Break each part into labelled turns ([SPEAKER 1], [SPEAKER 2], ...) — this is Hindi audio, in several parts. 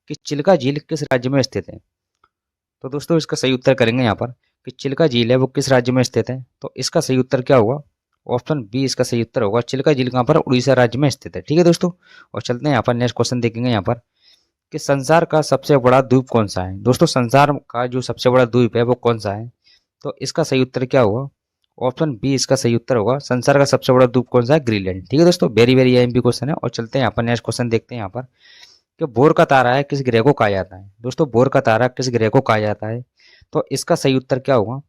[SPEAKER 1] कि चिल्का झील किस राज्य में स्थित है। तो दोस्तों इसका सही उत्तर करेंगे यहाँ पर कि चिल्का झील है वो किस राज्य में स्थित है। तो इसका सही उत्तर क्या होगा, ऑप्शन बी इसका सही उत्तर होगा। चिल्का झील कहाँ पर, उड़ीसा राज्य में स्थित है। ठीक है दोस्तों, और चलते हैं यहाँ पर नेक्स्ट क्वेश्चन देखेंगे यहाँ पर कि संसार का सबसे बड़ा द्वीप कौन सा है। दोस्तों संसार का जो सबसे बड़ा द्वीप है वो कौन सा है। तो इसका सही उत्तर क्या होगा, ऑप्शन बी इसका सही उत्तर होगा। संसार का सबसे बड़ा द्वीप कौन सा है, ग्रीनलैंड। ठीक है दोस्तों, वेरी वेरी आईएमपी क्वेश्चन है। और चलते हैं यहाँ पर नेक्स्ट क्वेश्चन देखते हैं यहाँ पर कि बोर का तारा है किस ग्रह को कहा जाता है। दोस्तों बोर का तारा किस ग्रह को कहा जाता है। तो इसका सही उत्तर क्या होगा,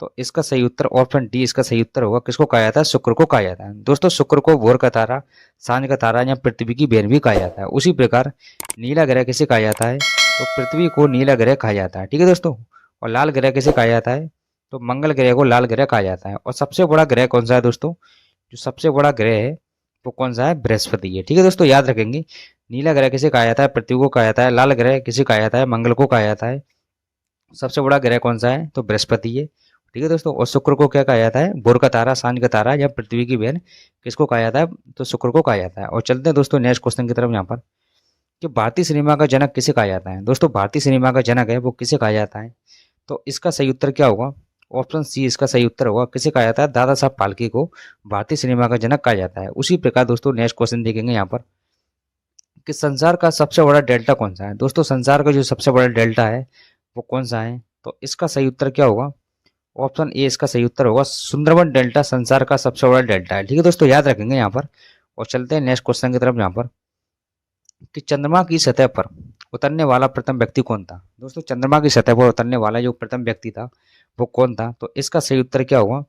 [SPEAKER 1] तो इसका सही उत्तर ऑप्शन डी इसका सही उत्तर होगा। किसको कहा जाता है, शुक्र को कहा जाता है। दोस्तों शुक्र को भोर का तारा, सांझ का तारा या पृथ्वी की बहन भी कहा जाता है। उसी प्रकार नीला ग्रह किसे कहा जाता है, तो पृथ्वी को नीला ग्रह कहा जाता है। ठीक है दोस्तों, और लाल ग्रह किसे कहा जाता है, तो मंगल ग्रह को लाल ग्रह कहा जाता है। और सबसे बड़ा ग्रह कौन सा है दोस्तों, जो सबसे बड़ा ग्रह है वो कौन सा है, बृहस्पति है। ठीक है दोस्तों, याद रखेंगे नीला ग्रह किसे कहा जाता है, पृथ्वी को कहा जाता है। लाल ग्रह किसे कहा जाता है, मंगल को कहा जाता है। सबसे बड़ा ग्रह कौन सा है, तो बृहस्पति है। ठीक है दोस्तों, और शुक्र को क्या कहा जाता है, भोर का तारा, सांझ का तारा या पृथ्वी की बहन किसको कहा जाता है, तो शुक्र को कहा जाता है। और चलते हैं दोस्तों नेक्स्ट क्वेश्चन की तरफ यहाँ पर कि भारतीय सिनेमा का जनक किसे कहा जाता है। दोस्तों भारतीय सिनेमा का जनक है वो किसे कहा जाता है। तो इसका सही उत्तर क्या होगा, ऑप्शन सी इसका सही उत्तर होगा। किसे कहा जाता है, दादा साहब फाल्के को भारतीय सिनेमा का जनक कहा जाता है। उसी प्रकार दोस्तों नेक्स्ट क्वेश्चन देखेंगे यहाँ पर कि संसार का सबसे बड़ा डेल्टा कौन सा है। दोस्तों संसार का जो सबसे बड़ा डेल्टा है वो कौन सा है। तो इसका सही उत्तर क्या होगा, ऑप्शन ए इसका सही उत्तर होगा। सुंदरबन डेल्टा संसार का सबसे बड़ा डेल्टा है। ठीक है दोस्तों, याद रखेंगे यहाँ पर। और चलते हैं नेक्स्ट क्वेश्चन की तरफ यहाँ पर कि चंद्रमा की सतह पर उतरने वाला प्रथम व्यक्ति कौन था। दोस्तों चंद्रमा की सतह पर उतरने वाला जो प्रथम व्यक्ति था वो कौन था। तो इसका सही उत्तर क्या होगा,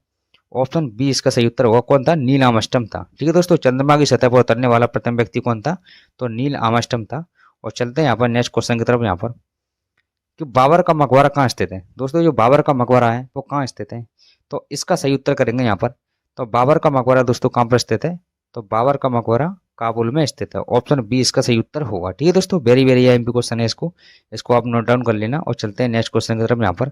[SPEAKER 1] ऑप्शन बी इसका सही उत्तर होगा। कौन था, नील आर्मस्ट्रांग था। ठीक है दोस्तों, चंद्रमा की सतह पर उतरने वाला प्रथम व्यक्ति कौन था, तो नील आर्मस्ट्रांग था। और चलते हैं यहाँ पर नेक्स्ट क्वेश्चन की तरफ यहाँ पर कि बाबर का मकबरा कहाँ स्थित है। दोस्तों जो बाबर का मकबरा है वो कहाँ स्थित है। तो इसका सही उत्तर करेंगे यहाँ पर। तो बाबर का मकबरा दोस्तों कहाँ पर स्थित है, तो बाबर का मकबरा काबुल में स्थित है। ऑप्शन बी इसका सही उत्तर होगा। ठीक है दोस्तों, वेरी वेरी एमपी क्वेश्चन है, इसको इसको आप नोट डाउन कर लेना। और चलते हैं नेक्स्ट क्वेश्चन की तरफ यहाँ पर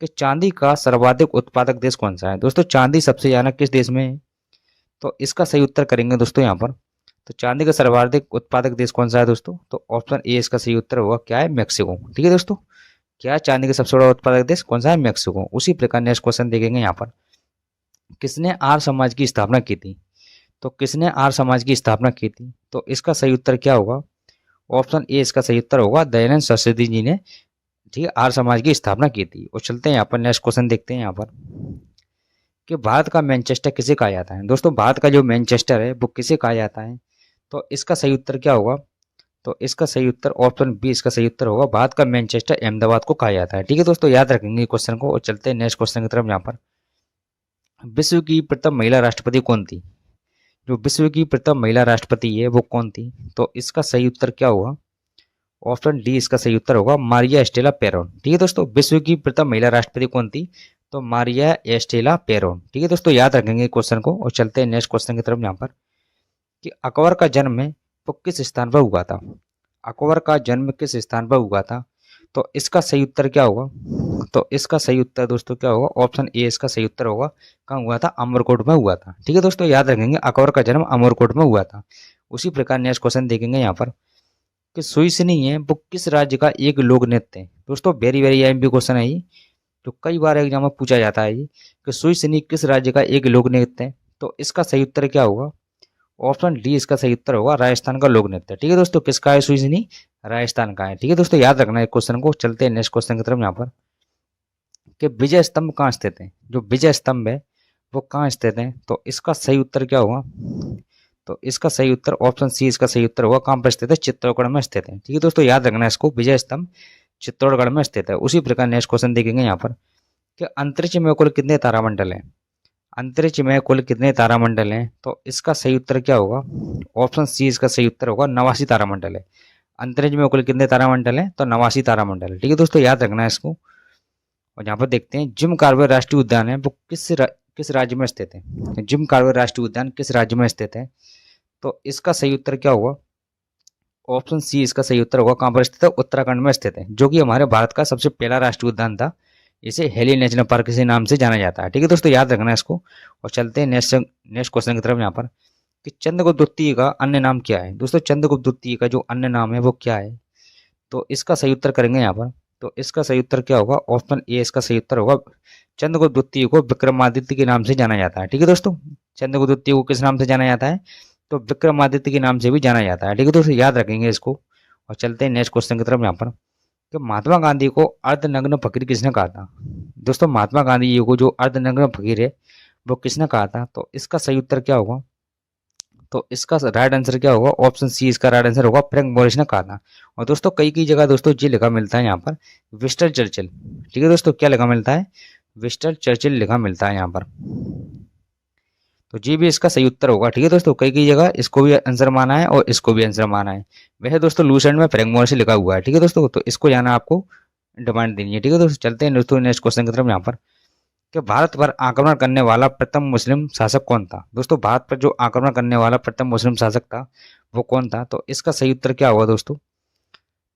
[SPEAKER 1] कि चांदी का सर्वाधिक उत्पादक देश कौन सा है। दोस्तों चांदी सबसे ज्यादा किस देश में है। तो इसका सही उत्तर करेंगे दोस्तों यहाँ पर। तो चांदी का सर्वाधिक उत्पादक देश कौन सा है दोस्तों, तो ऑप्शन ए इसका सही उत्तर होगा। क्या है, मैक्सिको। ठीक है दोस्तों, क्या है चांदी का सबसे बड़ा उत्पादक देश कौन सा है, मैक्सिको। उसी प्रकार नेक्स्ट क्वेश्चन देखेंगे यहाँ पर किसने आर्य समाज की स्थापना की थी। तो किसने आर्य समाज की स्थापना की थी, तो इसका सही उत्तर क्या होगा, ऑप्शन ए इसका सही उत्तर होगा। दयानंद सरस्वती जी ने, ठीक है, आर्य समाज की स्थापना की थी। और चलते हैं यहाँ पर नेक्स्ट क्वेश्चन देखते हैं यहाँ पर कि भारत का मैनचेस्टर किसे कहा जाता है। दोस्तों भारत का जो मैनचेस्टर है वो किसे कहा जाता है। तो इसका सही उत्तर क्या होगा, तो इसका सही उत्तर ऑप्शन बी इसका सही उत्तर होगा। भारत का मैनचेस्टर अहमदाबाद को कहा जाता है। ठीक है दोस्तों, याद रखेंगे क्वेश्चन को। और चलते हैं नेक्स्ट क्वेश्चन की तरफ यहाँ पर विश्व की प्रथम महिला राष्ट्रपति कौन थी। जो विश्व की प्रथम महिला राष्ट्रपति है वो कौन थी। तो इसका सही उत्तर क्या होगा, ऑप्शन डी इसका सही उत्तर होगा। मारिया एस्टेला पेरोन। ठीक है दोस्तों, विश्व की प्रथम महिला राष्ट्रपति कौन थी, तो मारिया एस्टेला पेरोन। ठीक है दोस्तों, याद रखेंगे क्वेश्चन को। और चलते हैं नेक्स्ट क्वेश्चन की तरफ यहाँ पर कि अकबर का जन्म है वो किस स्थान पर हुआ था। अकबर का जन्म किस स्थान पर हुआ था। तो इसका सही उत्तर क्या होगा, तो इसका सही उत्तर दोस्तों क्या होगा, ऑप्शन ए इसका सही उत्तर होगा। कहाँ हुआ था, अमरकोट में हुआ था। ठीक है दोस्तों, याद रखेंगे अकबर का जन्म अमरकोट में हुआ था। उसी प्रकार नेक्स्ट क्वेश्चन देखेंगे यहाँ पर कि सुईसनी है वो किस राज्य का एक लोक नृत्य है। दोस्तों वेरी वेरी एमपी क्वेश्चन है ये, जो कई बार एग्जाम में पूछा जाता है ये कि सुईसनी किस राज्य का एक लोक नृत्य है। तो इसका सही उत्तर क्या होगा, ऑप्शन डी इसका सही उत्तर होगा। राजस्थान का लोक नृत्य। ठीक है दोस्तों, किसका है सुईसनी, राजस्थान का है। ठीक है दोस्तों, याद रखना है क्वेश्चन को। चलते हैं नेक्स्ट क्वेश्चन की तरफ यहाँ पर कि विजय स्तंभ कहाँ स्थित है। जो विजय स्तंभ है वो कहाँ स्थित है। तो इसका सही उत्तर क्या होगा, तो इसका सही उत्तर ऑप्शन सी इसका सही उत्तर होगा। कहाँ पर स्थित है, चित्तौड़गढ़ में स्थित है। ठीक है दोस्तों, याद रखना है इसको, विजय स्तंभ चित्तौड़गढ़ में स्थित है। उसी प्रकार नेक्स्ट क्वेश्चन देखेंगे यहाँ पर कि अंतरिक्ष में कुल कितने तारामंडल हैं। अंतरिक्ष में कुल कितने तारामंडल हैं। तो इसका सही उत्तर क्या होगा, ऑप्शन सी इसका सही उत्तर होगा। 89 तारामंडल है। अंतरिक्ष में कुल कितने तारामंडल हैं, तो 89 तारामंडल। ठीक है दोस्तों, याद रखना है इसको। और यहाँ पर देखते हैं जिम कार्बेट राष्ट्रीय उद्यान है वो किस राज्य में स्थित है। जिम कार्बेट राष्ट्रीय उद्यान किस राज्य में स्थित है। तो इसका सही उत्तर क्या होगा, ऑप्शन सी इसका सही उत्तर होगा। कहाँ पर स्थित है, उत्तराखंड में स्थित है, जो कि हमारे भारत का सबसे पहला राष्ट्रीय उद्यान था। इसे हेली नेशनल पार्क के नाम से जाना जाता है। ठीक है दोस्तों, याद रखना है इसको। और चलते हैं नेक्स्ट क्वेश्चन की तरफ यहाँ पर कि चंद्रगुप्त द्वितीय का अन्य नाम क्या है। दोस्तों चंद्रगुप्त द्वितीय का जो अन्य नाम है वो क्या है। तो इसका सही उत्तर करेंगे यहाँ पर। तो इसका सही उत्तर क्या होगा? ऑप्शन ए इसका सही उत्तर होगा। चंद्रगुप्त द्वितीय को विक्रमादित्य के नाम से जाना जाता है। ठीक है दोस्तों, चंद्रगुप्त द्वितीय को किस नाम से जाना जाता है? तो विक्रमादित्य के नाम से भी जाना जाता है। ठीक है दोस्तों, याद रखेंगे इसको। और चलते हैं नेक्स्ट क्वेश्चन की तरफ यहाँ पर, कि महात्मा गांधी को अर्धनग्न फकीर किसने कहा था? दोस्तों महात्मा गांधी जी को जो अर्धनग्न फकीर है वो किसने कहा था? तो इसका सही उत्तर क्या होगा? तो इसका राइट आंसर क्या होगा? ऑप्शन सी इसका राइट आंसर होगा, फ्रैंक मोरिस ने कहा था। और दोस्तों कई कई जगह दोस्तों ये लिखा मिलता है यहाँ पर विस्टन चर्चिल। ठीक है दोस्तों, क्या लिखा मिलता है? विस्टन चर्चिल लिखा मिलता है यहाँ पर। तो जी भी इसका सही उत्तर होगा। ठीक है दोस्तों, कई कई जगह इसको भी आंसर माना है और इसको भी आंसर माना है। वैसे दोस्तों लूस एंड में फ्रैंक मोरिस लिखा हुआ है। ठीक है दोस्तों, तो इसको जाना आपको डिमांड देनी है। ठीक है दोस्तों, चलते हैं दोस्तों नेक्स्ट क्वेश्चन की तरफ यहाँ पर, कि भारत पर आक्रमण करने वाला प्रथम मुस्लिम शासक कौन था? दोस्तों भारत पर जो आक्रमण करने वाला प्रथम मुस्लिम शासक था वो कौन था? तो इसका सही उत्तर क्या होगा दोस्तों?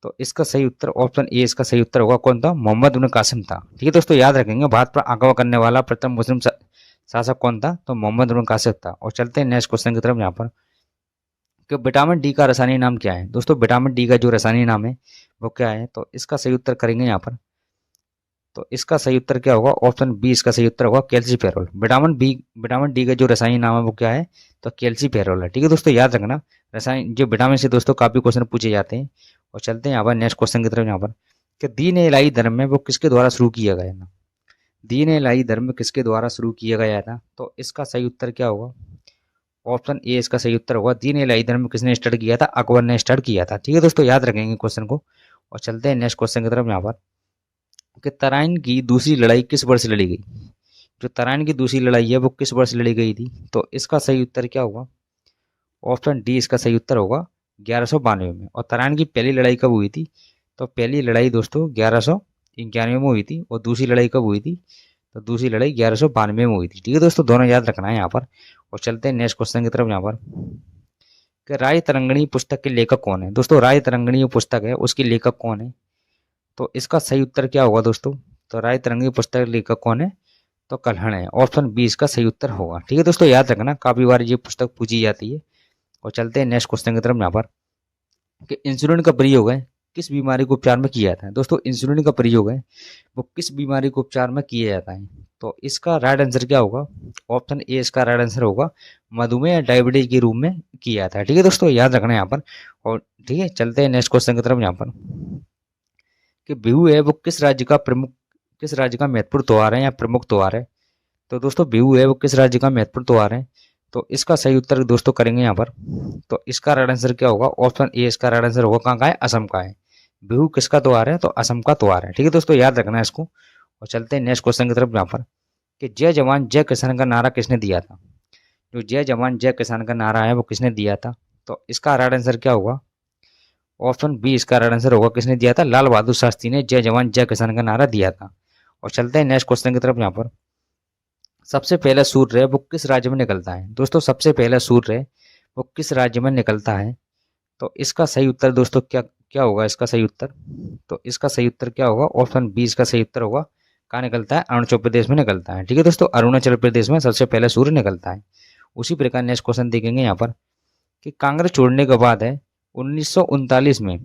[SPEAKER 1] तो इसका सही उत्तर ऑप्शन ए इसका सही उत्तर होगा, कौन था? मोहम्मद बिन कासिम था। ठीक है दोस्तों, याद रखेंगे भारत पर आक्रमण करने वाला प्रथम मुस्लिम शासक कौन था? तो मोहम्मद बिन कासिम था। और चलते हैं नेक्स्ट क्वेश्चन की तरफ यहाँ पर, कि विटामिन डी का रासायनिक नाम क्या है? दोस्तों विटामिन डी का जो रासायनिक नाम है वो क्या है? तो इसका सही उत्तर करेंगे यहाँ पर। तो इसका सही उत्तर क्या होगा? ऑप्शन बी इसका सही उत्तर होगा, कैल्सीफेरोल। विटामिन डी का जो रासायनिक नाम है वो क्या है? तो कैल्सीफेरोल है। ठीक है दोस्तों, याद रखना रासायनिक जो विटामिन से दोस्तों काफी क्वेश्चन पूछे जाते हैं। और चलते हैं यहाँ पर नेक्स्ट क्वेश्चन की तरफ यहाँ पर, कि दीन ए इलाही धर्म में वो किसके द्वारा शुरू किया गया था? दीन ए इलाही धर्म किसके द्वारा शुरू किया गया था? तो इसका सही उत्तर क्या होगा? ऑप्शन ए इसका सही उत्तर होगा, दीन ए इलाही धर्म किसने स्टार्ट किया था? अकबर ने स्टार्ट किया था। ठीक है दोस्तों, याद रखेंगे क्वेश्चन को। और चलते हैं नेक्स्ट क्वेश्चन की तरफ यहाँ पर, कि तराइन की दूसरी लड़ाई किस वर्ष लड़ी गई? जो तराइन की दूसरी लड़ाई है वो किस वर्ष लड़ी गई थी? तो इसका सही उत्तर क्या होगा? ऑप्शन डी इसका सही उत्तर होगा 1192 में। और तराइन की पहली लड़ाई कब हुई थी? तो पहली लड़ाई दोस्तों 1191 में हुई थी। और दूसरी लड़ाई कब हुई थी? तो दूसरी लड़ाई 1192 में हुई थी। ठीक है दोस्तों, दोनों याद रखना है यहाँ पर। और चलते हैं नेक्स्ट क्वेश्चन की तरफ यहाँ पर, कि राय तरंगिणी पुस्तक के लेखक कौन है? दोस्तों राय तरंगिणी जो पुस्तक है उसकी लेखक कौन है? तो इसका सही उत्तर क्या होगा दोस्तों? तो राय तरंगिणी पुस्तक के लेखक कौन है? तो कल्हण है। ऑप्शन बी इसका सही उत्तर होगा। ठीक है दोस्तों, याद रखना काफी बार ये पुस्तक पूछी जाती है। और चलते हैं नेक्स्ट क्वेश्चन की तरफ यहाँ पर, कि इंसुलिन का प्रयोग है किस बीमारी को उपचार में किया जाता है? दोस्तों इंसुलिन का प्रयोग है वो किस बीमारी को उपचार में किया जाता है? तो इसका राइट आंसर क्या होगा? ऑप्शन ए इसका राइट आंसर होगा, मधुमेह या डायबिटीज के रूप में किया जाता है। ठीक है दोस्तों, याद रखना है यहाँ पर। और ठीक है, चलते हैं नेक्स्ट क्वेश्चन की तरफ यहाँ पर, कि बिहू है वो किस राज्य का महत्वपूर्ण त्योहार है या प्रमुख त्योहार है? तो दोस्तों बिहू है वो किस राज्य का महत्वपूर्ण त्योहार है? तो इसका सही उत्तर दोस्तों करेंगे यहाँ पर। तो इसका राइट आंसर क्या होगा? ऑप्शन ए इसका राइट आंसर होगा, कहाँ का है? असम का है। बिहू किसका त्योहार है? तो असम का त्योहार है। ठीक है दोस्तों, याद रखना है इसको। और चलते हैं नेक्स्ट क्वेश्चन की तरफ यहाँ पर, कि जय जवान जय किसान का नारा किसने दिया था? जो जय जवान जय किसान का नारा है वो किसने दिया था? तो इसका राइट आंसर क्या होगा? ऑप्शन बी इसका राइट आंसर होगा, किसने दिया था? लाल बहादुर शास्त्री ने जय जवान जय किसान का नारा दिया था। और चलते हैं नेक्स्ट क्वेश्चन की तरफ यहाँ पर, सबसे पहला सूर्य वो किस राज्य में निकलता है? दोस्तों सबसे पहला सूर्य वो किस राज्य में निकलता है? तो इसका सही उत्तर दोस्तों क्या क्या होगा? इसका सही उत्तर, तो इसका सही उत्तर क्या होगा? ऑप्शन बी इसका सही उत्तर होगा, कहाँ निकलता है? अरुणाचल प्रदेश में निकलता है। ठीक है दोस्तों, अरुणाचल प्रदेश में सबसे पहले सूर्य निकलता है। उसी प्रकार नेक्स्ट क्वेश्चन देखेंगे यहाँ पर, कि कांग्रेस छोड़ने के बाद है 1939 में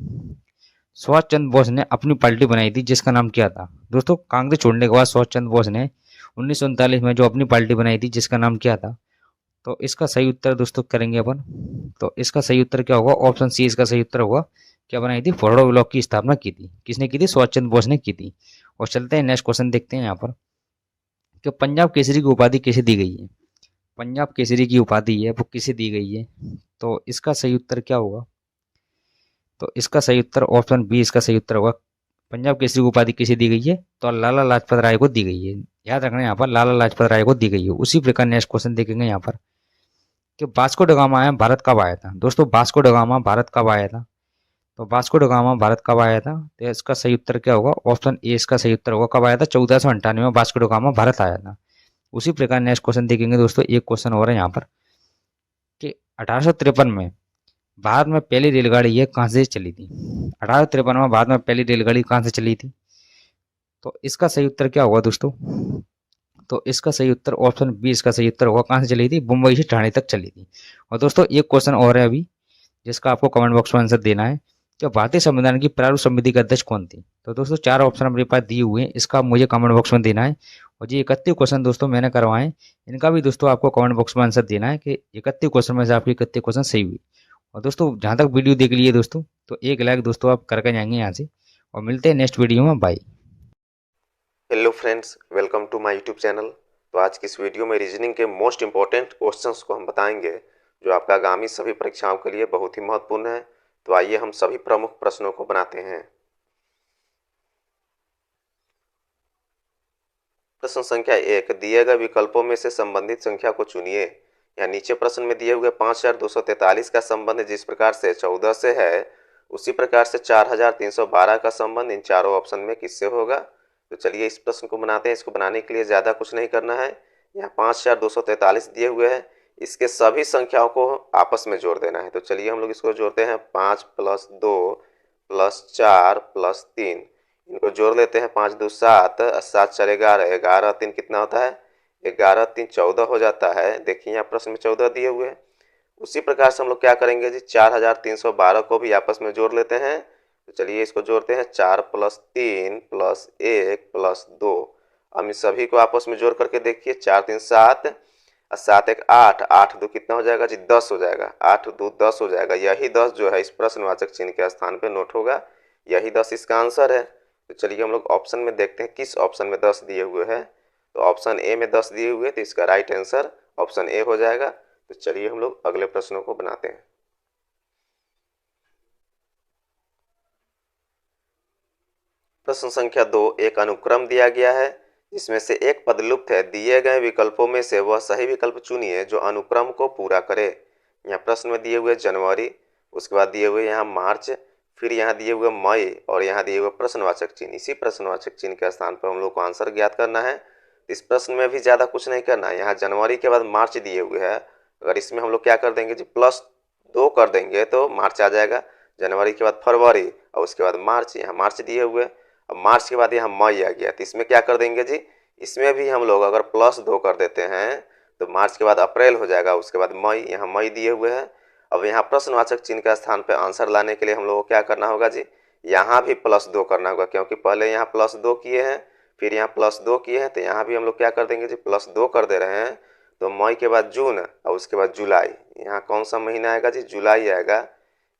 [SPEAKER 1] सुभाष चंद्र बोस ने अपनी पार्टी बनाई थी जिसका नाम क्या था? दोस्तों कांग्रेस छोड़ने के बाद सुभाष चंद्र बोस ने 1939 में जो अपनी पार्टी बनाई थी जिसका नाम क्या था? तो इसका सही उत्तर दोस्तों करेंगे अपन। तो इसका सही उत्तर क्या होगा? ऑप्शन सी इसका सही उत्तर होगा, क्या बनाई थी? फॉरवर्ड ब्लॉक की स्थापना की थी। किसने की थी? सुभाष चंद्र बोस ने की थी। और चलते हैं नेक्स्ट क्वेश्चन देखते हैं यहाँ पर, कि पंजाब केसरी की उपाधि किसे दी गई है? पंजाब केसरी की उपाधि है वो किसे दी गई है? तो इसका सही उत्तर क्या होगा? तो इसका सही उत्तर ऑप्शन बी इसका सही उत्तर होगा, पंजाब केसरी की उपाधि किसे दी गई है? तो लाला लाजपत राय को दी गई है। याद रखना यहाँ पर, लाला लाजपत राय को दी गई है। उसी प्रकार नेक्स्ट क्वेश्चन देखेंगे यहाँ पर, कि वास्को ड गामा है भारत कब आया था? दोस्तों वास्को ड गामा भारत कब आया था? तो वास्को ड गामा भारत कब आया था? तो इसका सही उत्तर क्या होगा? ऑप्शन ए इसका सही उत्तर होगा, कब आया था? 1498 में वास्को ड गामा भारत आया था। उसी प्रकार नेक्स्ट क्वेश्चन देखेंगे दोस्तों, एक क्वेश्चन और है यहाँ पर, कि 1853 में भारत में पहली रेलगाड़ी ये कहाँ से चली थी? 1853 में भारत में पहली रेलगाड़ी कहाँ से चली थी? तो इसका सही उत्तर क्या होगा दोस्तों? तो इसका सही उत्तर ऑप्शन बी इसका सही उत्तर होगा, कहाँ से चली थी? मुंबई से ठाणे तक चली थी। और दोस्तों एक क्वेश्चन और है अभी जिसका आपको कमेंट बॉक्स में आंसर देना है, तो भारतीय संविधान की प्रारूप समिति के अध्यक्ष कौन थी? तो दोस्तों 4 ऑप्शन हमारे पास दिए हुए हैं, इसका मुझे कमेंट बॉक्स में देना है। और जी 31 क्वेश्चन दोस्तों मैंने करवाए हैं, इनका भी दोस्तों आपको कमेंट बॉक्स में आंसर देना है कि 31 क्वेश्चन में से आपके कितने क्वेश्चन सही हुए। और दोस्तों जहाँ तक वीडियो देख लिए दोस्तों, तो एक लाइक दोस्तों आप करके जाएंगे यहाँ से। और मिलते हैं नेक्स्ट वीडियो में, bye.
[SPEAKER 2] Hello friends, welcome to my YouTube channel. तो आज की इस वीडियो में रीजनिंग के मोस्ट इंपॉर्टेंट क्वेश्चंस को हम बताएंगे जो आपका आगामी सभी परीक्षाओं के लिए बहुत ही महत्वपूर्ण है। तो आइए हम सभी प्रमुख प्रश्नों को बनाते हैं। प्रश्न संख्या 1, दिए गए विकल्पों में से संबंधित संख्या को चुनिए। यहाँ नीचे प्रश्न में दिए हुए 5243 का संबंध जिस प्रकार से 14 से है, उसी प्रकार से 4312 का संबंध इन चारों ऑप्शन में किससे होगा। तो चलिए इस प्रश्न को बनाते हैं। इसको बनाने के लिए ज़्यादा कुछ नहीं करना है। यहाँ 5243 दिए हुए हैं, इसके सभी संख्याओं को आपस में जोड़ देना है। तो चलिए हम लोग इसको जोड़ते हैं। 5 + 2 + 4 + 3, इनको जोड़ लेते हैं। 5 2 7, 7 4 11, 11 3 कितना होता है? 11 3 14 हो जाता है। देखिए यहाँ प्रश्न में 14 दिए हुए हैं। उसी प्रकार से हम लोग क्या करेंगे जी, 4312 को भी आपस में जोड़ लेते हैं। तो चलिए इसको जोड़ते हैं। 4 + 3 + 1 + 2। हम इन सभी को आपस में जोड़ करके देखिए। 4 3 7 और 7 1 8, 8 2 कितना हो जाएगा जी? 10 हो जाएगा। 8 2 10 हो जाएगा। यही 10 जो है इस प्रश्नवाचक चिन्ह के स्थान पे नोट होगा। यही 10 इसका आंसर है। तो चलिए हम लोग ऑप्शन में देखते हैं किस ऑप्शन में 10 दिए हुए हैं। तो ऑप्शन ए में 10 दिए हुए, तो इसका राइट आंसर ऑप्शन ए हो जाएगा। तो चलिए हम लोग अगले प्रश्नों को बनाते हैं। प्रश्न संख्या 2, एक अनुक्रम दिया गया है जिसमें से एक पद लुप्त है। दिए गए विकल्पों में से वह सही विकल्प चुनिए जो अनुक्रम को पूरा करे। यहाँ प्रश्न में दिए हुए जनवरी, उसके बाद दिए हुए यहाँ मार्च, फिर यहाँ दिए हुए मई और यहाँ दिए हुए प्रश्नवाचक चिन्ह। इसी प्रश्नवाचक चिन्ह के स्थान पर हम लोग को आंसर ज्ञात करना है। इस प्रश्न में भी ज़्यादा कुछ नहीं करना है। यहाँ जनवरी के बाद मार्च दिए हुए हैं, अगर इसमें हम लोग क्या कर देंगे जी, +2 कर देंगे तो मार्च आ जाएगा। जनवरी के बाद फरवरी और उसके बाद मार्च, यहाँ मार्च दिए हुए। अब मार्च के बाद यहाँ मई आ गया, तो इसमें क्या कर देंगे जी, इसमें भी हम लोग अगर +2 कर देते हैं तो मार्च के बाद अप्रैल हो जाएगा, उसके बाद मई, यहाँ मई दिए हुए हैं। अब यहाँ प्रश्नवाचक चिन्ह का स्थान पे आंसर लाने के लिए हम लोग को क्या करना होगा जी, यहाँ भी +2 करना होगा, क्योंकि पहले यहाँ +2 किए हैं, फिर यहाँ +2 किए हैं, तो यहाँ भी हम लोग क्या कर देंगे जी, +2 कर दे रहे हैं। तो मई के बाद जून और उसके बाद जुलाई, यहाँ कौन सा महीना आएगा जी, जुलाई आएगा।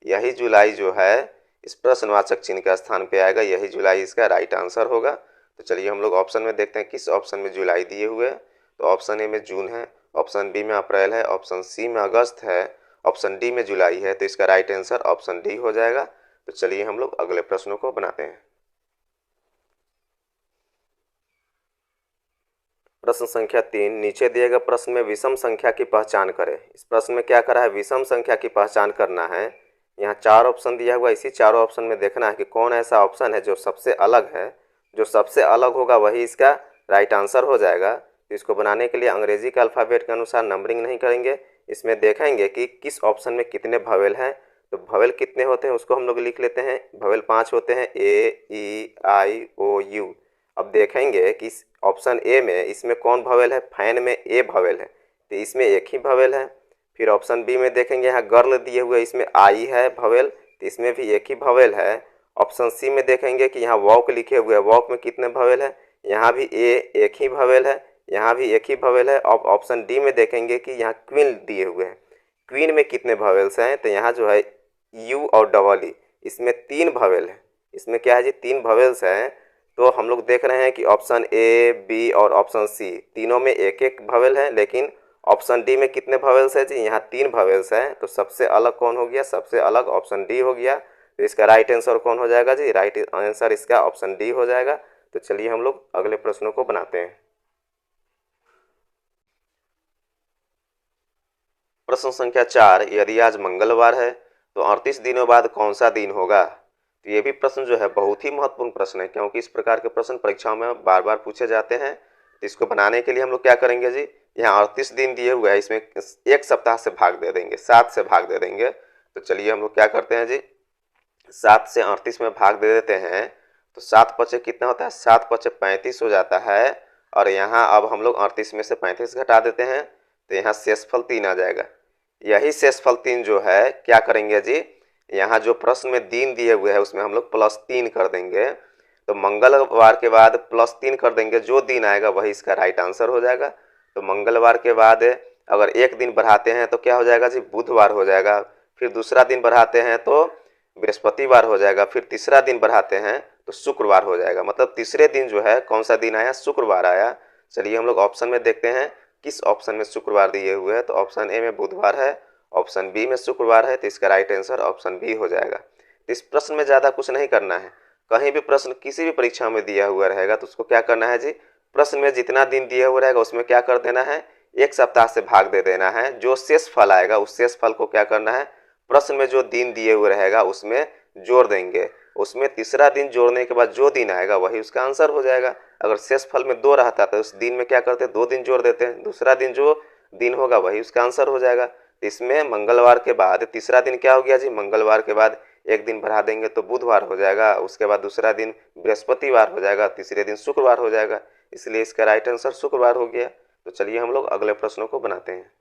[SPEAKER 2] यही जुलाई जो है इस प्रश्नवाचक चिन्ह का स्थान पे आएगा, यही जुलाई इसका राइट आंसर होगा। तो चलिए हम लोग ऑप्शन में देखते हैं किस ऑप्शन में जुलाई दिए हुए हैं। तो ऑप्शन ए में जून है, ऑप्शन बी में अप्रैल है, ऑप्शन सी में अगस्त है, ऑप्शन डी में जुलाई है। तो इसका राइट आंसर ऑप्शन डी हो जाएगा। तो चलिए हम लोग अगले प्रश्नों को बनाते हैं। प्रश्न संख्या 3, नीचे दिए गए प्रश्न में विषम संख्या की पहचान करें। इस प्रश्न में क्या करा है, विषम संख्या की पहचान करना है। यहाँ 4 ऑप्शन दिया हुआ, इसी चारों ऑप्शन में देखना है कि कौन ऐसा ऑप्शन है जो सबसे अलग है। जो सबसे अलग होगा वही इसका राइट आंसर हो जाएगा। तो इसको बनाने के लिए अंग्रेजी के अल्फ़ाबेट के अनुसार नंबरिंग नहीं करेंगे, इसमें देखेंगे कि किस ऑप्शन में कितने भवेल हैं। तो भवेल कितने होते हैं उसको हम लोग लिख लेते हैं। भवेल 5 होते हैं, ए ई आई ओ यू। अब देखेंगे कि ऑप्शन ए में इसमें कौन भवेल है, फैन में ए भवेल है, तो इसमें एक ही भवेल है। फिर ऑप्शन बी में देखेंगे, यहाँ गर्ल दिए हुए, इसमें आई है भवेल, तो इसमें भी एक ही भवेल है। ऑप्शन सी में देखेंगे कि यहाँ वॉक लिखे हुए हैं, वॉक में कितने भवेल है, यहाँ भी ए एक ही भवेल है, यहाँ भी एक ही भवेल है। और ऑप्शन डी में देखेंगे कि यहाँ क्वीन दिए हुए हैं, क्वीन में कितने भवेल्स हैं, तो यहाँ जो है यू और डबल ई, इसमें 3 भवेल है। इसमें क्या है जी, 3 भवेल्स हैं। तो हम लोग देख रहे हैं कि ऑप्शन ए, बी और ऑप्शन सी तीनों में एक एक भवेल है, लेकिन ऑप्शन डी में कितने भवेल्स है जी, यहाँ 3 भवेल्स हैं। तो सबसे अलग कौन हो गया, सबसे अलग ऑप्शन डी हो गया। तो इसका राइट आंसर कौन हो जाएगा जी, राइट आंसर इसका ऑप्शन डी हो जाएगा। तो चलिए हम लोग अगले प्रश्नों को बनाते हैं। प्रश्न संख्या 4, यदि आज मंगलवार है तो 38 दिनों बाद कौन सा दिन होगा। तो ये भी प्रश्न जो है बहुत ही महत्वपूर्ण प्रश्न है, क्योंकि इस प्रकार के प्रश्न परीक्षाओं में बार बार पूछे जाते हैं। तो इसको बनाने के लिए हम लोग क्या करेंगे जी, यहाँ 38 दिन दिए हुए हैं, इसमें 1 सप्ताह से भाग दे देंगे, 7 से भाग दे देंगे। तो चलिए हम लोग क्या करते हैं जी, 7 से 38 में भाग दे देते हैं। तो 7 पचे कितना होता है, 7 पचे 35 हो जाता है। और यहाँ अब हम लोग 38 में से 35 घटा देते हैं, तो यहाँ शेषफल 3 आ जाएगा। यही शेषफल 3 जो है क्या करेंगे जी, यहाँ जो प्रश्न में दिन दिए हुए हैं उसमें हम लोग +3 कर देंगे, तो मंगलवार के बाद +3 कर देंगे, जो दिन आएगा वही इसका राइट आंसर हो जाएगा। तो मंगलवार के बाद अगर एक दिन बढ़ाते हैं तो क्या हो जाएगा जी, बुधवार हो जाएगा। फिर दूसरा दिन बढ़ाते हैं तो बृहस्पतिवार हो जाएगा। फिर तीसरा दिन बढ़ाते हैं तो शुक्रवार हो जाएगा। मतलब तीसरे दिन जो है कौन सा दिन आया, शुक्रवार आया। चलिए हम लोग ऑप्शन में देखते हैं किस ऑप्शन में शुक्रवार दिए हुए हैं। तो ऑप्शन ए में बुधवार है, ऑप्शन बी में शुक्रवार है, तो इसका राइट आंसर ऑप्शन बी हो जाएगा। इस प्रश्न में ज़्यादा कुछ नहीं करना है। कहीं भी प्रश्न किसी भी परीक्षा में दिया हुआ रहेगा तो उसको क्या करना है जी, प्रश्न में जितना दिन दिया हुआ रहेगा उसमें क्या कर देना है, एक सप्ताह से भाग दे देना है। जो शेष फल आएगा उस शेष फल को क्या करना है, प्रश्न में जो दिन दिए हुए रहेगा उसमें जोड़ देंगे। उसमें तीसरा दिन जोड़ने के बाद जो दिन आएगा वही उसका आंसर हो जाएगा। अगर शेष फल में 2 रहता तो उस दिन में क्या करते, 2 दिन जोड़ देते हैं, दूसरा दिन जो दिन होगा वही उसका आंसर हो जाएगा। इसमें मंगलवार के बाद तीसरा दिन क्या हो गया जी, मंगलवार के बाद एक दिन बढ़ा देंगे तो बुधवार हो जाएगा, उसके बाद दूसरा दिन बृहस्पतिवार हो जाएगा, तीसरे दिन शुक्रवार हो जाएगा। इसलिए इसका राइट आंसर शुक्रवार हो गया। तो चलिए हम लोग अगले प्रश्नों को बनाते हैं।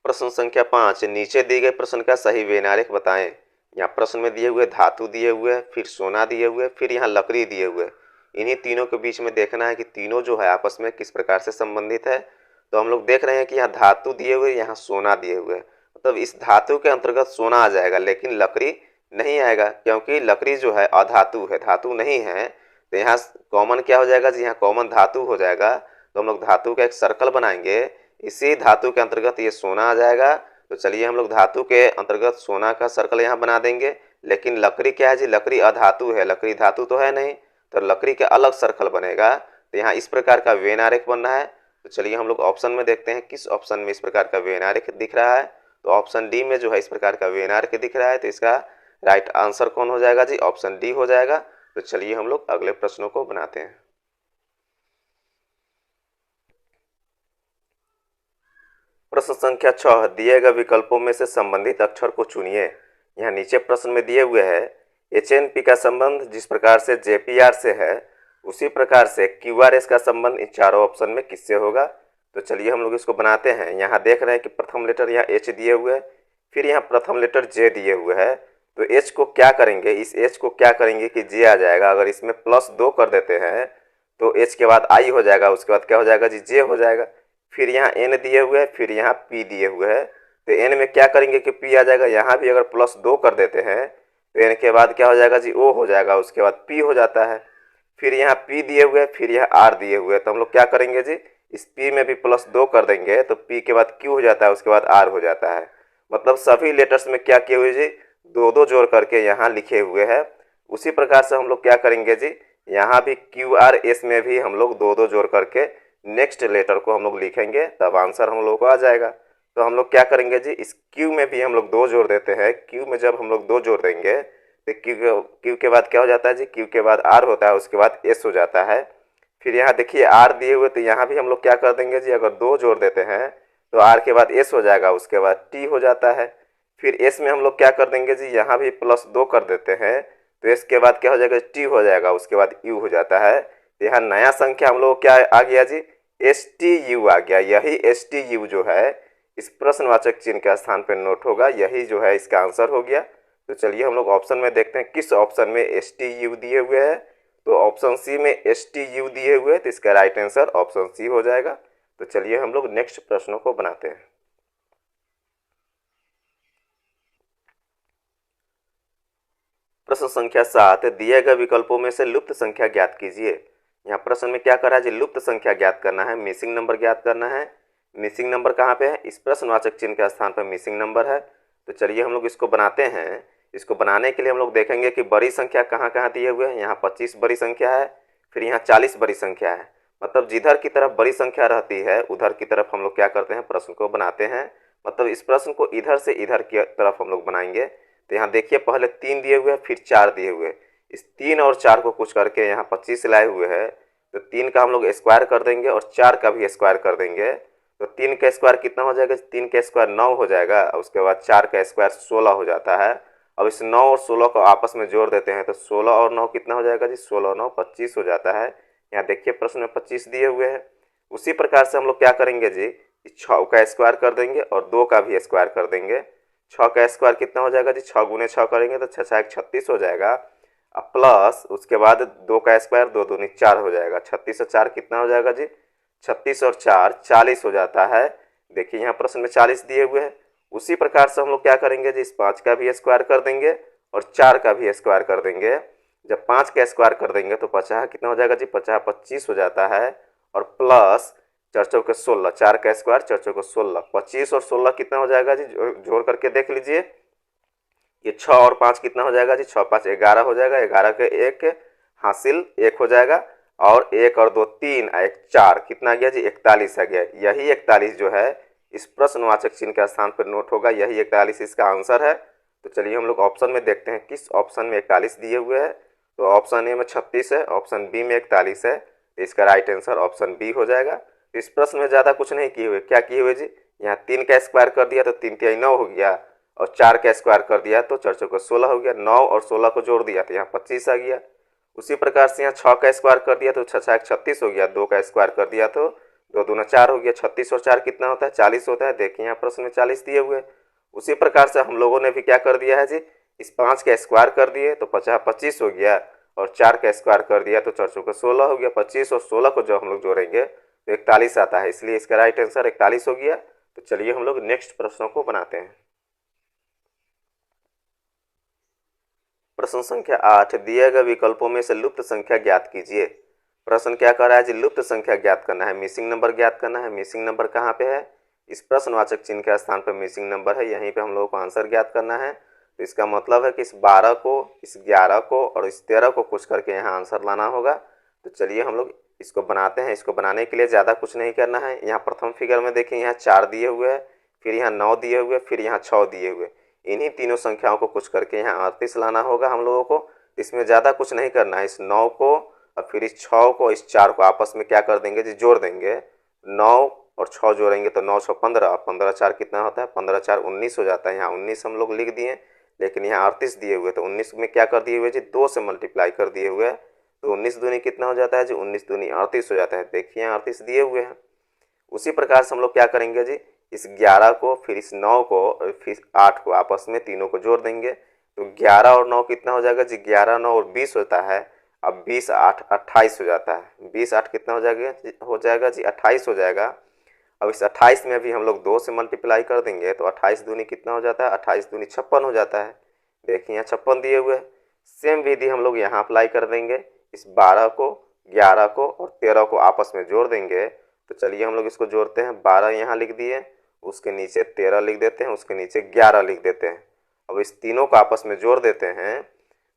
[SPEAKER 2] प्रश्न संख्या 5, नीचे दिए गए प्रश्न का सही व्यनारेख बताएं। यहाँ प्रश्न में दिए हुए धातु दिए हुए, फिर सोना दिए हुए, फिर यहाँ लकड़ी दिए हुए। इन्हीं तीनों के बीच में देखना है कि तीनों जो है आपस में किस प्रकार से संबंधित है। तो हम लोग देख रहे हैं कि यहाँ धातु दिए हुए, यहाँ सोना दिए हुए, मतलब इस धातु के अंतर्गत सोना आ जाएगा लेकिन लकड़ी नहीं आएगा, क्योंकि लकड़ी जो है अधातु है, धातु नहीं है। तो यहाँ कॉमन क्या हो जाएगा जी, यहाँ कॉमन धातु हो जाएगा। तो हम लोग धातु का एक सर्कल बनाएंगे, इसी धातु के अंतर्गत ये सोना आ जाएगा। तो चलिए हम लोग धातु के अंतर्गत सोना का सर्कल यहाँ बना देंगे। लेकिन लकड़ी क्या है जी, लकड़ी अधातु है, लकड़ी धातु तो है नहीं, तो लकड़ी के अलग सर्कल बनेगा। तो यहाँ इस प्रकार का वेन आरेख बनना है। तो चलिए हम लोग ऑप्शन में देखते हैं किस ऑप्शन में इस प्रकार का वेन आरेख दिख रहा है। तो ऑप्शन डी में जो है इस प्रकार का वेन आरेख दिख रहा है। तो इसका राइट आंसर कौन हो जाएगा जी, ऑप्शन डी हो जाएगा। तो चलिए हम लोग अगले प्रश्नों को बनाते हैं। प्रश्न संख्या 6, दिए गए विकल्पों में से संबंधित अक्षर को चुनिए। यहाँ नीचे प्रश्न में दिए हुए है HNP का संबंध जिस प्रकार से JPR से है उसी प्रकार से QRS का संबंध इन चारों ऑप्शन में किससे होगा। तो चलिए हम लोग इसको बनाते हैं। यहाँ देख रहे हैं कि प्रथम लेटर यहाँ H दिए हुए है, फिर यहाँ प्रथम लेटर J दिए हुए है। तो H को क्या करेंगे, इस H को क्या करेंगे कि J आ जाएगा। अगर इसमें +2 कर देते हैं तो H के बाद I हो जाएगा, उसके बाद क्या हो जाएगा जी, J हो जाएगा। फिर यहाँ N दिए हुए है, फिर यहाँ P दिए हुए है। तो N में क्या करेंगे कि P आ जाएगा। यहाँ भी अगर +2 कर देते हैं तो N के बाद क्या हो जाएगा जी, O हो जाएगा, उसके बाद P हो जाता है। फिर यहाँ P दिए हुए है, फिर यहाँ R दिए हुए है। तो हम लोग क्या करेंगे जी, इस P में भी +2 कर देंगे तो P के बाद Q हो जाता है, उसके बाद R हो जाता है। मतलब सभी लेटर्स में क्या किए हुए जी, 2-2 जोड़ करके यहाँ लिखे हुए हैं। उसी प्रकार से हम लोग क्या करेंगे जी, यहाँ भी QRS में भी हम लोग 2-2 जोड़ करके नेक्स्ट लेटर को हम लोग लिखेंगे, तब आंसर हम लोग को आ जाएगा। तो हम लोग क्या करेंगे जी, इस Q में भी हम लोग 2 जोड़ देते हैं। Q में जब हम लोग 2 जोड़ देंगे तो Q के बाद क्या हो जाता है जी, Q के बाद R होता है, उसके बाद S हो जाता है। फिर यहाँ देखिए R दिए हुए, तो यहाँ भी हम लोग क्या कर देंगे जी, अगर 2 जोड़ देते हैं तो R के बाद S हो जाएगा, उसके बाद T हो जाता है। फिर S में हम लोग क्या कर देंगे जी, यहाँ भी +2 कर देते हैं तो S के बाद क्या हो जाएगा, T हो जाएगा, उसके बाद U हो जाता है। तो यहाँ नया संख्या हम लोग क्या आ गया जी, STU आ गया। यही STU जो है इस प्रश्नवाचक चिन्ह के स्थान पर नोट होगा, यही जो है इसका आंसर हो गया। तो चलिए हम लोग ऑप्शन में देखते हैं किस ऑप्शन में STU दिए हुए हैं। तो ऑप्शन सी में STU दिए हुए हैं, तो इसका राइट आंसर ऑप्शन सी हो जाएगा। तो चलिए हम लोग नेक्स्ट प्रश्नों को बनाते हैं। प्रश्न संख्या 7, दिए गए विकल्पों में से लुप्त संख्या ज्ञात कीजिए। यहाँ प्रश्न में क्या कर रहा है जी, लुप्त संख्या ज्ञात करना है, मिसिंग नंबर ज्ञात करना है। मिसिंग नंबर कहाँ पे है, इस प्रश्नवाचक चिन्ह के स्थान पर मिसिंग नंबर है। तो चलिए हम लोग इसको बनाते हैं। इसको बनाने के लिए हम लोग देखेंगे कि बड़ी संख्या कहाँ कहाँ दिए हुए हैं। यहाँ 25 बड़ी संख्या है, फिर यहाँ 40 बड़ी संख्या है। मतलब जिधर की तरफ बड़ी संख्या रहती है उधर की तरफ हम लोग क्या करते हैं, प्रश्न को बनाते हैं। मतलब इस प्रश्न को इधर से इधर की तरफ हम लोग बनाएंगे। तो यहाँ देखिए पहले 3 दिए हुए हैं, फिर 4 दिए हुए। इस 3 और 4 को कुछ करके यहाँ 25 लाए हुए हैं। तो 3 का हम लोग स्क्वायर कर देंगे और 4 का भी स्क्वायर कर देंगे। तो 3 का स्क्वायर कितना हो जाएगा, 3 का स्क्वायर 9 हो जाएगा, उसके बाद 4 का स्क्वायर 16 हो जाता है। अब इस 9 और 16 को आपस में जोड़ देते हैं तो 16 और 9 कितना हो जाएगा जी, 16 और 9 25 हो जाता है। यहाँ देखिए प्रश्न में 25 दिए हुए हैं। उसी प्रकार से हम लोग क्या करेंगे जी, इस 6 का स्क्वायर कर देंगे और 2 का भी स्क्वायर कर देंगे। 6 का स्क्वायर कितना हो जाएगा जी, 6 गुने 6 करेंगे तो 6 6 36 हो जाएगा। अब प्लस उसके बाद 2 का स्क्वायर 2 दूनी 4 हो जाएगा। 36 और 4 कितना हो जाएगा जी, 36 और 4 40 हो जाता है। देखिए यहाँ प्रश्न में 40 दिए हुए हैं। उसी प्रकार से हम लोग क्या करेंगे जी, इस 5 का भी स्क्वायर कर देंगे और 4 का भी स्क्वायर कर देंगे। जब 5 का स्क्वायर कर देंगे तो 50 कितना हो जाएगा जी, 50 25 हो जाता है। और प्लस 4 चौके 16, 4 का स्क्वायर 4 चौके 16, 25 और 16 कितना हो जाएगा जी, जोड़ करके देख लीजिए। ये 6 और 5 कितना हो जाएगा जी, 6 5 11 हो जाएगा। 11 के 1 हासिल 1 हो जाएगा और 1 और 2 3 1 4 कितना आ गया जी, 41 आ गया। यही 41 जो है इस प्रश्नवाचक चिन्ह के स्थान पर नोट होगा। यही 41 इसका आंसर है। तो चलिए हम लोग ऑप्शन में देखते हैं किस ऑप्शन में 41 दिए हुए हैं। तो ऑप्शन ए में 36 है, ऑप्शन बी में 41 है। तो इसका राइट आंसर ऑप्शन बी हो जाएगा। इस प्रश्न में ज़्यादा कुछ नहीं किए हुए, क्या किए हुए जी, यहाँ 3 का स्क्वायर कर दिया तो 3 3 9 हो गया और 4 का स्क्वायर कर दिया तो 4 चौके 16 हो गया। 9 और 16 को जोड़ दिया तो यहाँ 25 आ गया। उसी प्रकार से यहाँ 6 का स्क्वायर कर दिया तो 6 6 36 हो गया। 2 का स्क्वायर कर दिया तो 2 दूना 4 हो गया। 36 और 4 कितना होता है, 40 होता है। देखिए यहाँ प्रश्न में 40 दिए हुए। उसी प्रकार से हम लोगों ने भी क्या कर दिया है जी, इस 5 का स्क्वायर कर दिए तो 50 25 हो गया और 4 का स्क्वायर कर दिया तो 4 चौके 16 हो गया। 25 और 16 को जब हम लोग जोड़ेंगे तो 41 आता है, इसलिए इसका राइट आंसर 41 हो गया। तो चलिए हम लोग नेक्स्ट प्रश्नों को बनाते हैं। प्रश्न संख्या 8, दिए गए विकल्पों में से लुप्त संख्या ज्ञात कीजिए। प्रश्न क्या कर रहा है जी, लुप्त संख्या ज्ञात करना है, मिसिंग नंबर ज्ञात करना है। मिसिंग नंबर कहाँ पे है, इस प्रश्नवाचक चिन्ह के स्थान पर मिसिंग नंबर है, यहीं पे हम लोगों को आंसर ज्ञात करना है। तो इसका मतलब है कि इस 12 को, इस 11 को और इस 13 को कुछ करके यहाँ आंसर लाना होगा। तो चलिए हम लोग इसको बनाते हैं। इसको बनाने के लिए ज़्यादा कुछ नहीं करना है। यहाँ प्रथम फिगर में देखिए यहाँ 4 दिए हुए हैं, फिर यहाँ 9 दिए हुए, फिर यहाँ 6 दिए हुए। इन्हीं तीनों संख्याओं को कुछ करके यहाँ 38 लाना होगा हम लोगों को। इसमें ज़्यादा कुछ नहीं करना है। इस 9 को और फिर इस 6 को, इस 4 को आपस में क्या कर देंगे जी, जोड़ देंगे। 9 और 6 जोड़ेंगे तो 9 6 15, 15 4 कितना होता है, 15 4 19 हो जाता है। यहाँ 19 हम लोग लिख दिए, लेकिन यहाँ 38 दिए हुए तो 19 में क्या कर दिए हुए जी, 2 से मल्टीप्लाई कर दिए हुए। तो 19 दूनी कितना हो जाता है जी, 19 दूनी 38 हो जाता है। देखिए यहाँ 38 दिए हुए हैं। उसी प्रकार से हम लोग क्या करेंगे जी, इस 11 को, फिर इस 9 को और फिर 8 को आपस में तीनों को जोड़ देंगे। तो 11 और 9 कितना हो जाएगा जी, 11 9 और 20 होता है। अब 20 8 28 हो जाता है। 20 8 कितना हो जाएगा जी, 28 हो जाएगा। अब इस 28 में भी हम लोग 2 से मल्टीप्लाई कर देंगे तो 28 दूनी कितना हो जाता है, 28 दूनी 56 हो जाता है। देखिए यहाँ 56 दिए हुए। सेम विधि हम लोग यहाँ अप्लाई कर देंगे। इस 12 को, 11 को और 13 को आपस में जोड़ देंगे। तो चलिए हम लोग इसको जोड़ते हैं। 12 यहाँ लिख दिए, उसके नीचे 13 लिख देते हैं, उसके नीचे 11 लिख देते हैं। अब इस तीनों को आपस में जोड़ देते हैं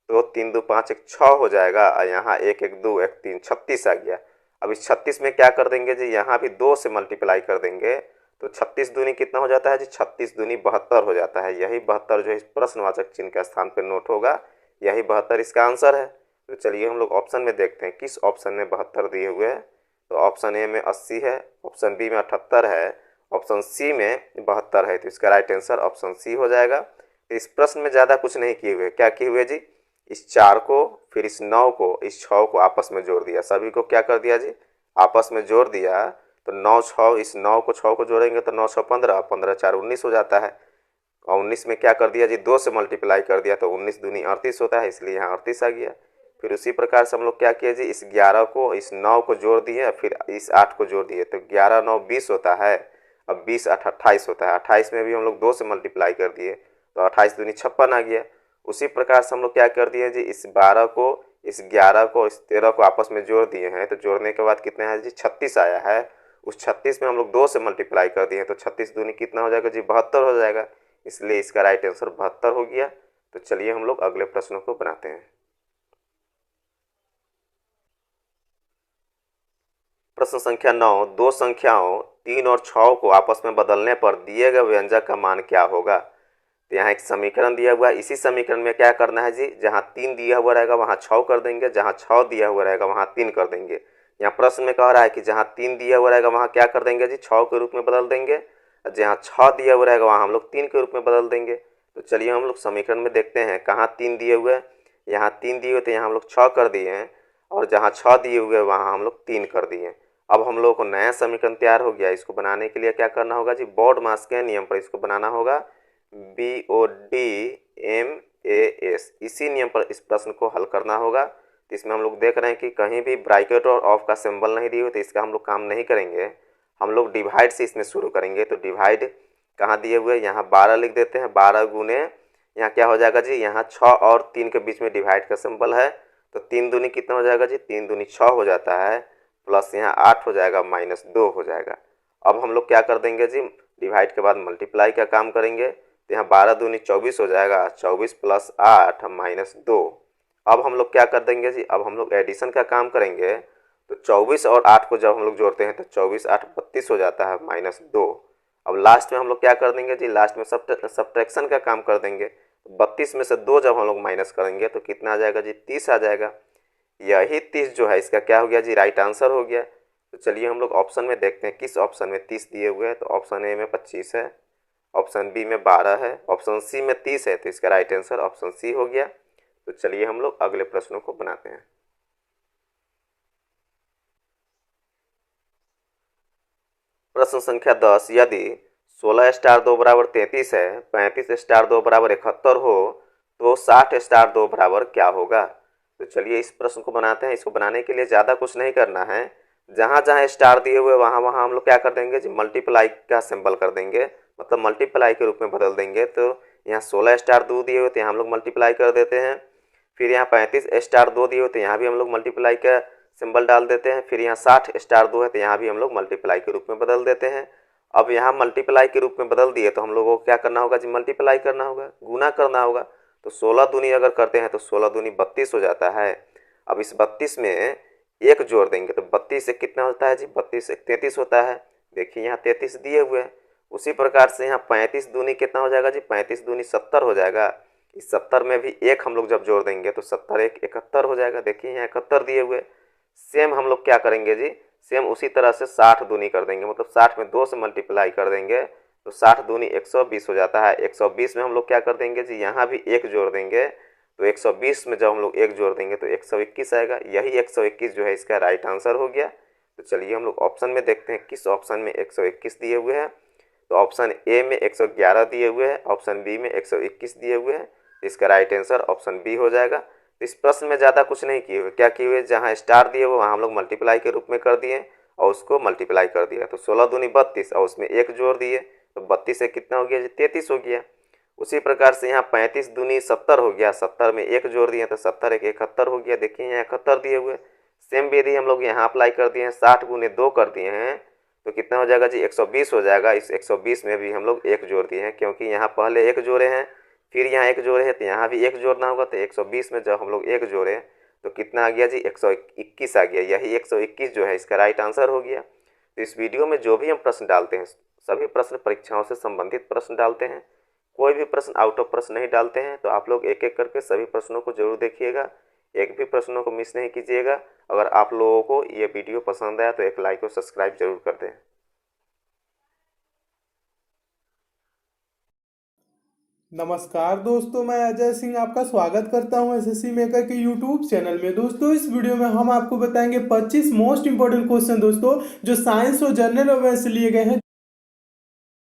[SPEAKER 2] तो 3 2 5 1 6 हो जाएगा और यहाँ 1 1 2 1 3 36 आ गया। अब इस 36 में क्या कर देंगे जी, यहाँ भी 2 से मल्टीप्लाई कर देंगे तो 36 दूनी कितना हो जाता है जी, 36 दूनी 72 हो जाता है। यही 72 जो है इस प्रश्नवाचक चिन्ह के स्थान पर नोट होगा। यही 72 इसका आंसर है। तो चलिए हम लोग ऑप्शन में देखते हैं किस ऑप्शन में 72 दिए हुए हैं। तो ऑप्शन ए में 80 है, ऑप्शन बी में 78 है, ऑप्शन सी में 72 है। तो इसका राइट आंसर ऑप्शन सी हो जाएगा। तो इस प्रश्न में ज़्यादा कुछ नहीं किए हुए। क्या किए हुए जी, इस 4 को, फिर इस 9 को, इस 6 को आपस में जोड़ दिया। सभी को क्या कर दिया जी, आपस में जोड़ दिया। तो 9 6, इस 9 को 6 को जोड़ेंगे तो 9 6 15, 15 4 19 हो जाता है। और 19 में क्या कर दिया जी, 2 से मल्टीप्लाई कर दिया तो 19 दूनी 38 होता है, इसलिए यहाँ 38 आ गया। फिर उसी प्रकार से हम लोग क्या किए जी, इस 11 को, इस 9 को जोड़ दिए, फिर इस 8 को जोड़ दिए। तो 11 9 20 होता है। अब 20 8 28 होता है। 28 में भी हम लोग 2 से मल्टीप्लाई कर दिए तो 28 दूनी 56 आ गया। उसी प्रकार से हम लोग क्या कर दिए जी, इस 12 को, इस 11 को, इस 13 को आपस में जोड़ दिए हैं। तो जोड़ने के बाद कितना है जी, 36 आया है। उस 36 में हम लोग 2 से मल्टीप्लाई कर दिए तो 36 दूनी कितना हो जाएगा जी, 72 हो जाएगा। इसलिए इसका राइट आंसर 72 हो गया। तो चलिए हम लोग अगले प्रश्नों को बनाते हैं। प्रश्न संख्या 9, दो संख्याओं 3 और 6 को आपस में बदलने पर दिए गए व्यंजक का मान क्या होगा। तो यहाँ एक समीकरण दिया हुआ है। इसी समीकरण में क्या करना है जी, जहाँ 3 दिया हुआ रहेगा वहाँ 6 कर देंगे, जहाँ 6 दिया हुआ रहेगा वहाँ 3 कर देंगे। यहाँ प्रश्न में कह रहा है कि जहाँ 3 दिया हुआ रहेगा वहाँ क्या कर देंगे जी, 6 के रूप में बदल देंगे। जहाँ 6 दिया हुआ रहेगा वहाँ हम लोग 3 के रूप में बदल देंगे। तो चलिए हम लोग समीकरण में देखते हैं कहाँ 3 दिए हुए हैं। यहाँ 3 दिए हुए तो यहाँ हम लोग 6 कर दिए हैं और जहाँ 6 दिए हुए वहाँ हम लोग 3 कर दिए। अब हम लोगों को नया समीकरण तैयार हो गया। इसको बनाने के लिए क्या करना होगा जी, बोर्ड मास के नियम पर इसको बनाना होगा, BODMAS, इसी नियम पर इस प्रश्न को हल करना होगा। तो इसमें हम लोग देख रहे हैं कि कहीं भी ब्रैकेट और ऑफ का सिंबल नहीं दिए हुए, तो इसका हम लोग काम नहीं करेंगे, हम लोग डिवाइड से इसमें शुरू करेंगे। तो डिवाइड कहाँ दिए हुए, यहाँ 12 लिख देते हैं, 12 गुने यहाँ क्या हो जाएगा जी, यहाँ 6 और 3 के बीच में डिवाइड का सिंबल है, तो 3 दूनी कितना हो जाएगा जी, 3 दूनी 6 हो जाता है, प्लस यहाँ 8 हो जाएगा, माइनस 2 हो जाएगा। अब हम लोग क्या कर देंगे जी, डिवाइड के बाद मल्टीप्लाई का काम करेंगे, तो यहाँ 12 दूनी 24 हो जाएगा, 24 प्लस 8 माइनस 2। अब हम लोग क्या कर देंगे जी, अब हम लोग एडिशन का काम करेंगे, तो 24 और 8 को जब हम लोग जोड़ते हैं तो 24 8 32 हो जाता है, माइनस 2। अब लास्ट में हम लोग क्या कर देंगे जी, लास्ट में सब्ट्रैक्शन का काम कर देंगे। 32 में से 2 जब हम लोग माइनस करेंगे तो कितना आ जाएगा जी, 30 आ जाएगा। यही 30 जो है इसका क्या हो गया जी, राइट आंसर हो गया। तो चलिए हम लोग ऑप्शन में देखते हैं किस ऑप्शन में 30 दिए हुए हैं। तो ऑप्शन ए में 25 है, ऑप्शन बी में 12 है, ऑप्शन सी में 30 है, तो इसका राइट आंसर ऑप्शन सी हो गया। तो चलिए हम लोग अगले प्रश्नों को बनाते हैं। प्रश्न संख्या 10, यदि 16 स्टार 2 बराबर 33 है, 35 स्टार 2 बराबर 71 हो, तो 60 स्टार 2 बराबर क्या होगा। तो चलिए इस प्रश्न को बनाते हैं। इसको बनाने के लिए ज़्यादा कुछ नहीं करना है, जहाँ जहाँ स्टार दिए हुए वहाँ वहाँ हम लोग क्या कर देंगे जी, मल्टीप्लाई का सिंबल कर देंगे, मतलब मल्टीप्लाई के रूप में बदल देंगे। तो यहाँ 16 स्टार 2 दिए हुए तो यहाँ हम लोग मल्टीप्लाई कर देते हैं, फिर यहाँ 35 स्टार 2 दिए हुए तो यहाँ भी हम लोग मल्टीप्लाई का सिंबल डाल देते हैं, फिर यहाँ 60 स्टार 2 है तो यहाँ भी हम लोग मल्टीप्लाई के रूप में बदल देते हैं। अब यहाँ मल्टीप्लाई के रूप में बदल दिए तो हम लोगों को क्या करना होगा जी, मल्टीप्लाई करना होगा, गुना करना होगा। तो 16 दूनी अगर करते हैं तो 16 दूनी 32 हो जाता है। अब इस 32 में एक जोड़ देंगे तो 32 से कितना होता है जी, 32 से 33 होता है। देखिए यहाँ 33 दिए हुए हैं। उसी प्रकार से यहाँ 35 दूनी कितना हो जाएगा जी, 35 दूनी 70 हो जाएगा। इस 70 में भी एक हम लोग जब जोड़ देंगे तो 70 एक 71 हो जाएगा। देखिए यहाँ 71 दिए हुए। सेम हम लोग क्या करेंगे जी, सेम उसी तरह से 60 दूनी कर देंगे, मतलब 60 में 2 से मल्टीप्लाई कर देंगे तो 60 दूनी 120 हो जाता है। 120 में हम लोग क्या कर देंगे जी, यहाँ भी एक जोड़ देंगे, तो 120 में जब हम लोग एक जोड़ देंगे तो 121 आएगा। यही 121 जो है इसका राइट आंसर हो गया। तो चलिए हम लोग ऑप्शन में देखते हैं किस ऑप्शन में 121 दिए हुए हैं। तो ऑप्शन ए में 111 दिए हुए हैं, ऑप्शन बी में 121 दिए हुए हैं, इसका राइट आंसर ऑप्शन बी हो जाएगा। इस प्रश्न में ज़्यादा कुछ नहीं किए हुए, क्या किए हुए, जहाँ स्टार दिए हुए वहाँ हम लोग मल्टीप्लाई के रूप में कर दिए और उसको मल्टीप्लाई कर दिया। तो 16 दूनी 32 और उसमें एक जोड़ दिए तो 32 से कितना हो गया जी, 33 हो गया। उसी प्रकार से यहाँ 35 दूनी 70 हो गया, 70 में एक जोड़ दिए तो 70 एक 71 हो गया। देखिए यहाँ 71 दिए हुए। सेम विधि हम लोग यहाँ अप्लाई कर दिए हैं, 60 गुने 2 कर दिए हैं तो कितना हो जाएगा जी, 120 हो जाएगा। इस 120 में भी हम लोग एक जोड़ दिए हैं, क्योंकि यहाँ पहले एक जोड़े हैं फिर यहाँ एक जोड़े हैं तो यहाँ भी एक जोड़ना होगा। तो 120 में जब हम लोग एक जोड़े तो कितना आ गया जी, 121 आ गया। यही 121 जो है इसका राइट आंसर हो गया। तो इस वीडियो में जो भी हम प्रश्न डालते हैं सभी प्रश्न परीक्षाओं से संबंधित प्रश्न डालते हैं, कोई भी प्रश्न आउट ऑफ प्रश्न नहीं डालते हैं। तो आप लोग एक एक करके सभी प्रश्नों को जरूर देखिएगा, एक भी प्रश्नों को मिस नहीं कीजिएगा। अगर आप लोगों को ये वीडियो पसंद आया तो एक लाइक और सब्सक्राइब जरूर कर दें।
[SPEAKER 3] नमस्कार दोस्तों, मैं अजय सिंह आपका स्वागत करता हूं एसएससी मेकर के यूट्यूब चैनल में। दोस्तों इस वीडियो में हम आपको बताएंगे 25 मोस्ट इंपोर्टेंट क्वेश्चन दोस्तों, जो साइंस और जनरल अवेयर्स से लिए गए हैं।